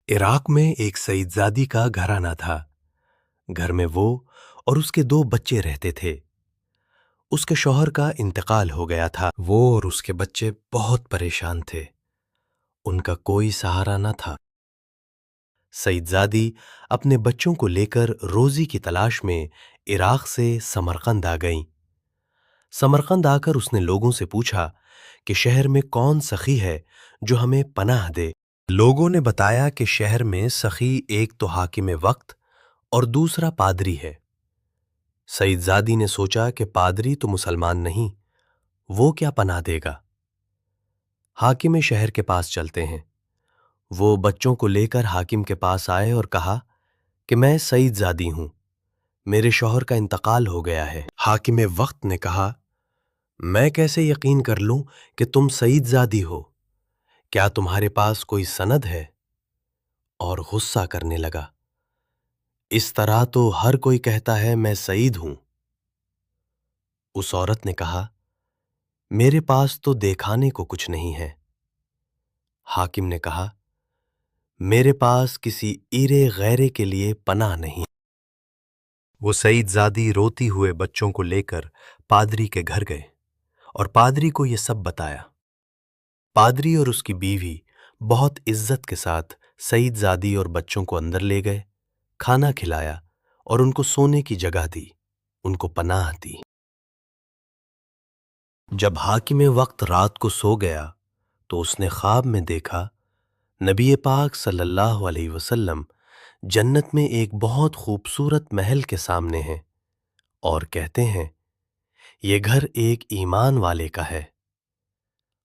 عراق میں ایک سعیدزادی کا گھرانہ تھا۔ گھر میں وہ اور اس کے 2 بچے رہتے تھے۔ اس کے شوہر کا انتقال ہو گیا تھا۔ وہ اور اس کے بچے بہت پریشان تھے۔ ان کا کوئی سہارا نہ تھا۔ سعیدزادی اپنے بچوں کو لے کر روزی کی تلاش میں عراق سے سمرقند آ گئیں۔ سمرقند آ کر اس نے لوگوں سے پوچھا کہ شہر میں کون سخی ہے جو ہمیں پناہ دے۔ لوگوں نے بتایا کہ شہر میں سخی ایک تو حاکم وقت اور دوسرا پادری ہے۔ سعیدزادی نے سوچا کہ پادری تو مسلمان نہیں، وہ کیا پناہ دے گا؟ حاکم شہر کے پاس چلتے ہیں۔ وہ بچوں کو لے کر حاکم کے پاس آئے اور کہا کہ میں سعیدزادی ہوں، میرے شوہر کا انتقال ہو گیا ہے۔ حاکم وقت نے کہا، میں کیسے یقین کر لوں کہ تم سعیدزادی ہو؟ کیا تمہارے پاس کوئی سند ہے؟ اور غصہ کرنے لگا، اس طرح تو ہر کوئی کہتا ہے میں سعید ہوں۔ اس عورت نے کہا، میرے پاس تو دکھانے کو کچھ نہیں ہے۔ حاکم نے کہا، میرے پاس کسی ایرے غیرے کے لیے پناہ نہیں۔ وہ سعیدزادی روتی ہوئے بچوں کو لے کر پادری کے گھر گئے اور پادری کو یہ سب بتایا۔ پادری اور اس کی بیوی بہت عزت کے ساتھ سعیدزادی اور بچوں کو اندر لے گئے، کھانا کھلایا اور ان کو سونے کی جگہ دی، ان کو پناہ دی۔ جب حاکم وقت رات کو سو گیا تو اس نے خواب میں دیکھا نبی پاک صلی اللہ علیہ وسلم جنت میں ایک بہت خوبصورت محل کے سامنے ہیں اور کہتے ہیں، یہ گھر ایک ایمان والے کا ہے۔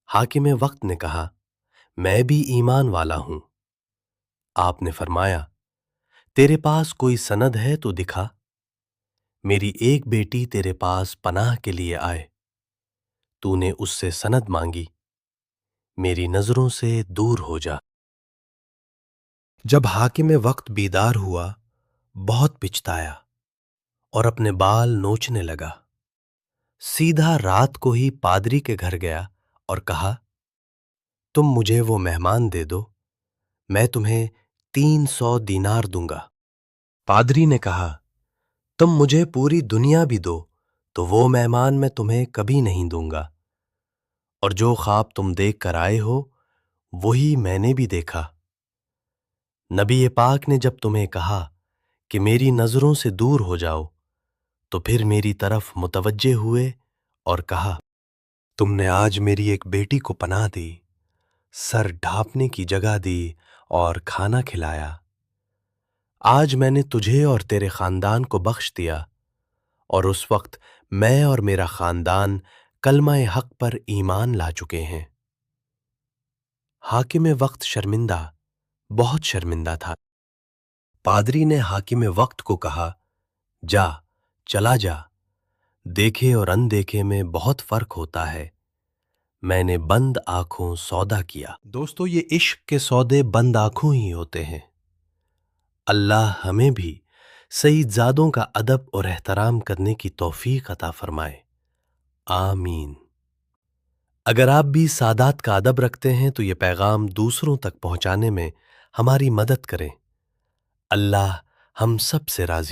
حاکم وقت نے کہا، میں بھی ایمان والا ہوں۔ آپ نے فرمایا، تیرے پاس کوئی سند ہے تو دکھا۔ میری ایک بیٹی تیرے پاس پناہ کے لیے آئے، تو نے اس سے سند مانگی، میری نظروں سے دور ہو جا۔ جب حاکم وقت بیدار ہوا بہت پچتایا اور اپنے بال نوچنے لگا۔ سیدھا رات کو ہی پادری کے گھر گیا اور کہا، تم مجھے وہ مہمان دے دو، میں تمہیں 300 دینار دوں گا۔ پادری نے کہا، تم مجھے پوری دنیا بھی دو تو وہ مہمان میں تمہیں کبھی نہیں دوں گا، اور جو خواب تم دیکھ کر آئے ہو وہی میں نے بھی دیکھا۔ نبی پاک نے جب تمہیں کہا کہ میری نظروں سے دور ہو جاؤ تو پھر میری طرف متوجہ ہوئے اور کہا، تم نے آج میری ایک بیٹی کو پناہ دی، سر ڈھانپنے کی جگہ دی اور کھانا کھلایا۔ آج میں نے تجھے اور تیرے خاندان کو بخش دیا، اور اس وقت میں اور میرا خاندان کلمہ حق پر ایمان لا چکے ہیں۔ حاکم وقت شرمندہ، بہت شرمندہ تھا۔ پادری نے حاکم وقت کو کہا، جا، چلا جا، دیکھے اور اندیکھے میں بہت فرق ہوتا ہے۔ میں نے بند آنکھوں سودا کیا۔ دوستو، یہ عشق کے سودے بند آنکھوں ہی ہوتے ہیں۔ اللہ ہمیں بھی سعیدزادوں کا ادب اور احترام کرنے کی توفیق عطا فرمائے، آمین۔ اگر آپ بھی سادات کا ادب رکھتے ہیں تو یہ پیغام دوسروں تک پہنچانے میں ہماری مدد کریں۔ اللہ ہم سب سے راضی